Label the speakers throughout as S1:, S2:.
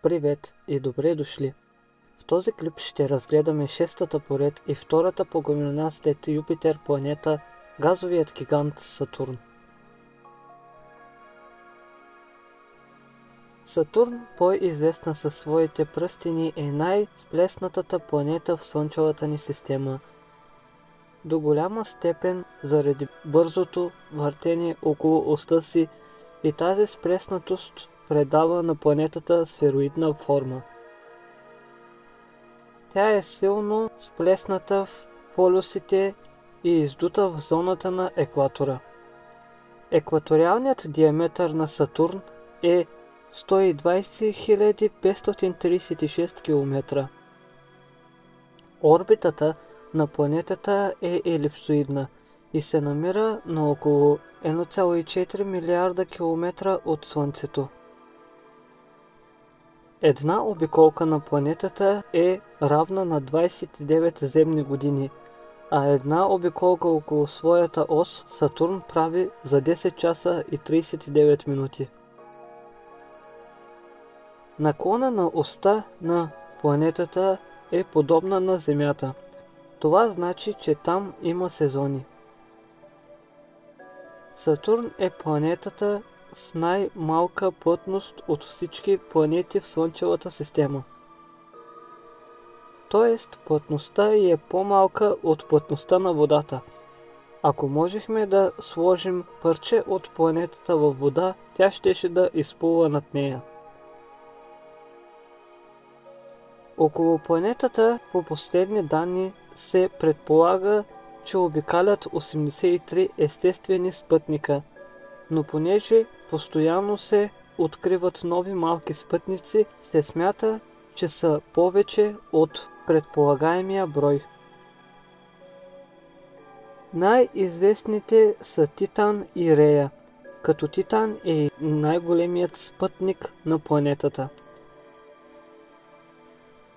S1: Привет и добре дошли! В този клип ще разгледаме шестата поред и втората по големина след Юпитер планета, газовият гигант Сатурн. Сатурн, по-известна със своите пръстени, е най-сплеснатата планета в Слънчевата ни система. До голяма степен заради бързото въртене около оста си и тази сплеснатост предава на планетата сфероидна форма. Тя е силно сплесната в полюсите и издута в зоната на екватора. Екваториалният диаметър на Сатурн е 120 536 км. Орбитата на планетата е елипсоидна и се намира на около 1,4 милиарда километра от Слънцето. Една обиколка на планетата е равна на 29 земни години, а една обиколка около своята ос Сатурн прави за 10 часа и 39 минути. Наклона на оста на планетата е подобна на Земята. Това значи, че там има сезони. Сатурн е планетата с най-малка плътност от всички планети в Слънчевата система. Тоест, плътността ѝ е по-малка от плътността на водата. Ако можехме да сложим парче от планетата във вода, тя щеше да изплува над нея. Около планетата, по последни данни, се предполага, че обикалят 83 естествени спътника, но понеже постоянно се откриват нови малки спътници, се смята, че са повече от предполагаемия брой. Най-известните са Титан и Рея, като Титан е най-големият спътник на планетата.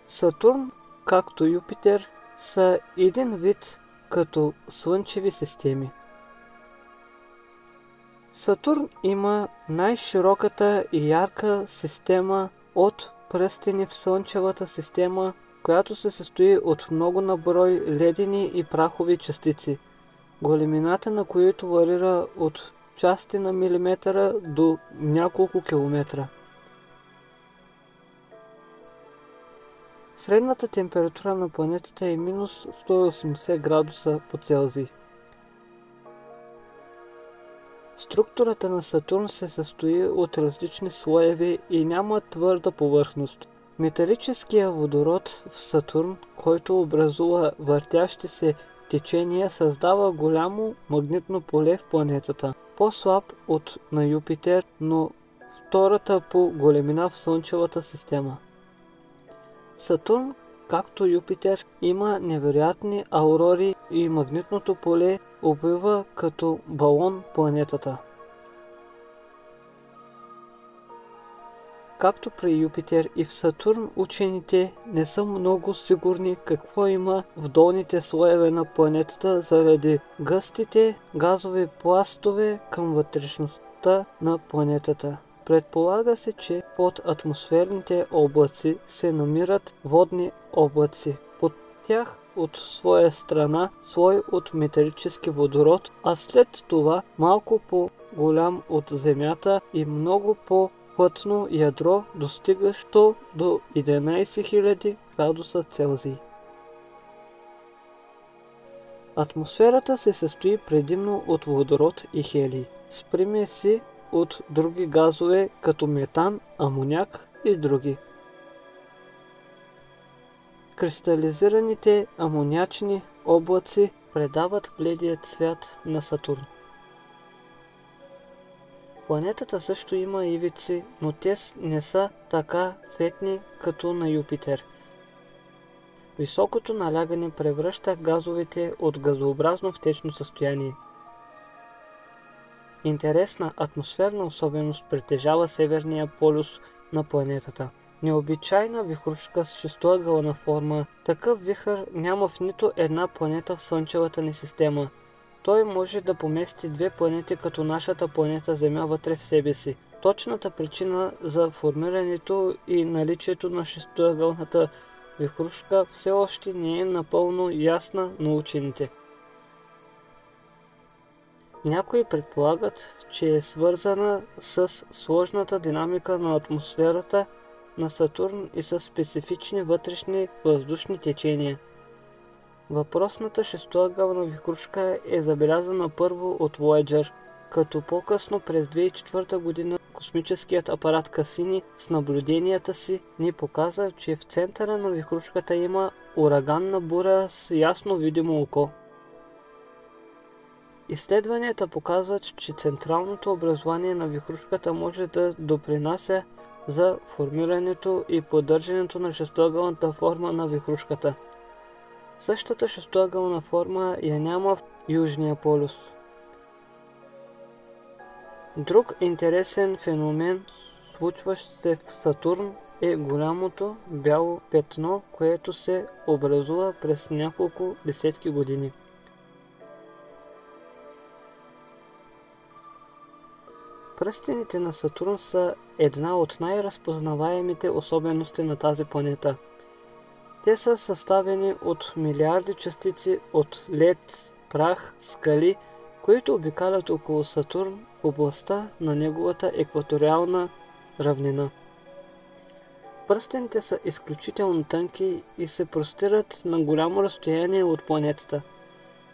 S1: Сатурн, както Юпитер, са един вид като слънчеви системи. Сатурн има най-широката и ярка система от пръстени в Слънчевата система, която се състои от много на брой ледени и прахови частици, големината на които варира от части на милиметъра до няколко километра. Средната температура на планетата е минус 180 градуса по Целзий. Структурата на Сатурн се състои от различни слоеве и няма твърда повърхност. Металическият водород в Сатурн, който образува въртящи се течения, създава голямо магнитно поле в планетата. По-слаб от на Юпитер, но втората по големина в Слънчевата система. Сатурн, както Юпитер, има невероятни аурори и магнитното поле обвива като балон планетата. Както при Юпитер и в Сатурн, учените не са много сигурни какво има в долните слоеве на планетата заради гъстите газови пластове към вътрешността на планетата. Предполага се, че под атмосферните облаци се намират водни облаци. Под тях от своя страна слой от металически водород, а след това малко по-голям от Земята и много по-плътно ядро, достигащо до 11 000 градуса Целзий. Атмосферата се състои предимно от водород и хелий, с примеси от други газове като метан, амоняк и други. Кристализираните амонячни облаци предават бледия цвят на Сатурн. Планетата също има ивици, но те не са така цветни като на Юпитер. Високото налягане превръща газовете от газообразно в течно състояние. Интересна атмосферна особеност притежава северния полюс на планетата. Необичайна вихрушка с шестоъгълна форма, такъв вихър няма в нито една планета в Слънчевата ни система. Той може да помести две планети като нашата планета Земя вътре в себе си. Точната причина за формирането и наличието на шестоъгълната вихрушка все още не е напълно ясна на учените. Някои предполагат, че е свързана с сложната динамика на атмосферата на Сатурн и с специфични вътрешни въздушни течения. Въпросната шестоъгълна вихрушка е забелязана първо от Voyager, като по-късно през 2004 година космическият апарат Касини с наблюденията си ни показа, че в центъра на вихрушката има ураганна буря с ясно видимо око. Изследванията показват, че централното образование на вихрушката може да допринася за формирането и поддържането на шестоъгълната форма на вихрушката. Същата шестоъгълна форма я няма в Южния полюс. Друг интересен феномен, случващ се в Сатурн, е голямото бяло петно, което се образува през няколко десетки години. Пръстените на Сатурн са една от най-разпознаваемите особености на тази планета. Те са съставени от милиарди частици от лед, прах, скали, които обикалят около Сатурн в областта на неговата екваториална равнина. Пръстените са изключително тънки и се простират на голямо разстояние от планетата.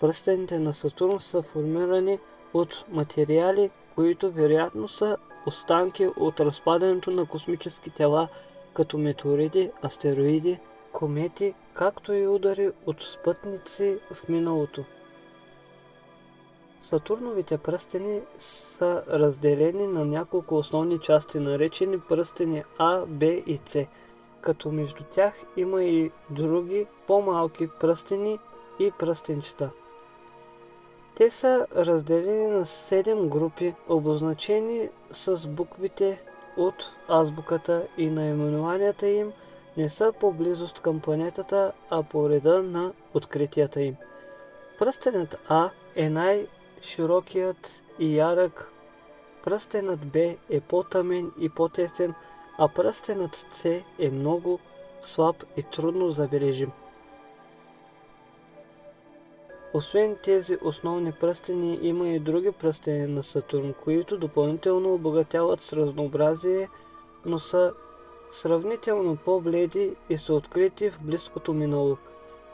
S1: Пръстените на Сатурн са формирани от материали, които вероятно са останки от разпадането на космически тела, като метеориди, астероиди, комети, както и удари от спътници в миналото. Сатурновите пръстени са разделени на няколко основни части, наречени пръстени А, Б и С, като между тях има и други по-малки пръстени и пръстенчета. Те са разделени на 7 групи, обозначени с буквите от азбуката, и наименованията им не са по близост към планетата, а по реда на откритията им. Пръстенът А е най-широкият и ярък, пръстенът Б е по-тъмен и по-тесен, а пръстенът С е много слаб и трудно забележим. Освен тези основни пръстени, има и други пръстени на Сатурн, които допълнително обогатяват с разнообразие, но са сравнително по-бледи и са открити в близкото минало.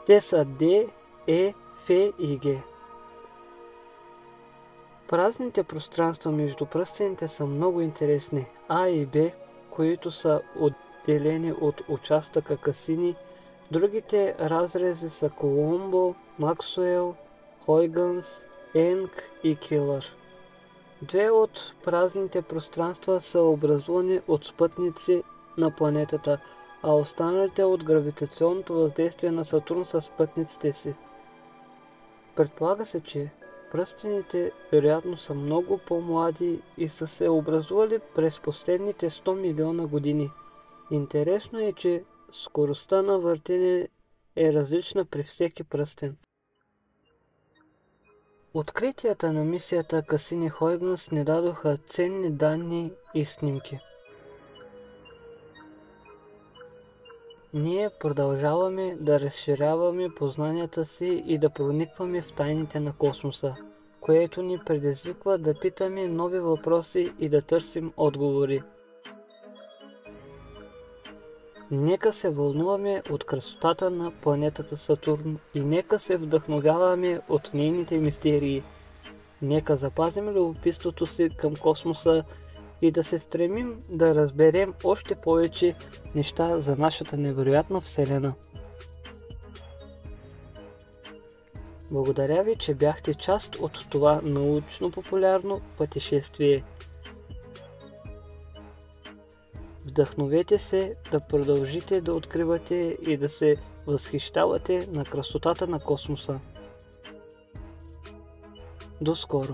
S1: Те са D, E, F и G. Празните пространства между пръстените са много интересни. А и Б, които са отделени от участъка Касини, другите разрези са Колумбо, Максуел, Хойгънс, Енк и Килър. Две от празните пространства са образувани от спътници на планетата, а останалите от гравитационното въздействие на Сатурн са спътниците си. Предполага се, че пръстените вероятно са много по-млади и са се образували през последните 100 милиона години. Интересно е, че скоростта на въртене е различна при всеки пръстен. Откритията на мисията Касини-Хойгънс ни дадоха ценни данни и снимки. Ние продължаваме да разширяваме познанията си и да проникваме в тайните на космоса, което ни предизвиква да питаме нови въпроси и да търсим отговори. Нека се вълнуваме от красотата на планетата Сатурн и нека се вдъхновяваме от нейните мистерии. Нека запазим любопитството си към космоса и да се стремим да разберем още повече неща за нашата невероятна Вселена. Благодаря ви, че бяхте част от това научно-популярно пътешествие. Вдъхновете се да продължите да откривате и да се възхищавате на красотата на космоса. До скоро!